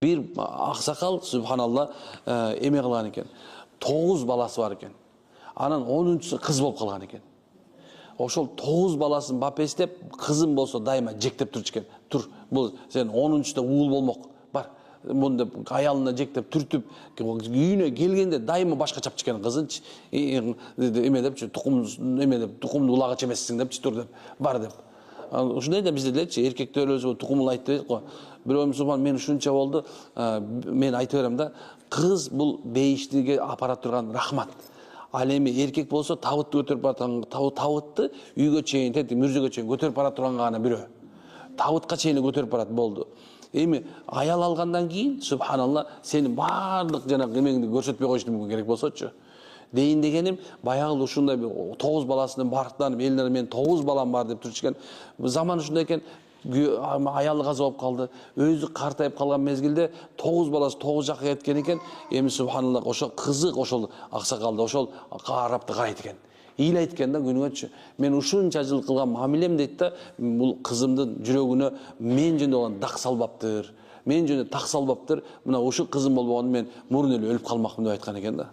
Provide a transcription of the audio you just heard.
Bir ақсақал subhanallah эме кылган экен. 9 баласы бар экен. Анан 10-чысы кыз болуп калган экен. Ошол 9 баласын бапестеп, кызым болсо дайыма жектеп турчу экен. Тур, бул сен 10-чыда уул болмок бар. Муну деп аялына жектеп түртүп, үйүнө келгенде дайыма башка чапчы экен кызынчы. Эме депчи, тукумду улагыч эмессиң депчи, тур деп, бар деп. Ушундай да бизде делечи, эркектер өзү тукумулайт дейт го. Бирөөм субхан мен ушунча болду, мен айтып берем да, кыз бул бейиштиге апара турган рахмат. Ал эми эркек болсо табытты көтөрүп баратан, табытты үйгө чейин, мүрзөгө чейин көтөрүп бара турганга гана бирөө. Табытка чейин көтөрүп барат болду. Эми аял алгандан кийин субханалла сени баардык жана эмеңди көрсөтпөй коюш мүмкүн керек болсочу. Дейин дегеним, баягы ушундай 9 баласынын бартынан элине мен 9 балам бар деп турчу экен. Заман ушундай экен, аялы каза болуп калды. Өзү картайып калган мезгилде 9 баласы 9 жакка кеткен экен. Эми субханалла ошол кызык ошол аксакалды ошол карапты карайт экен. Ыйлайт экен да күнүгөчү. Мен ушунча жыл кылган мамилем дейт да, бул кызымдын жүрөгүнө мен жөнүндө болгон дак салбаптыр. Мен жөнүндө так салбаптыр. Мына ушул кызым болбогону мен мурун эле өлүп калмакмын деп айткан экен да.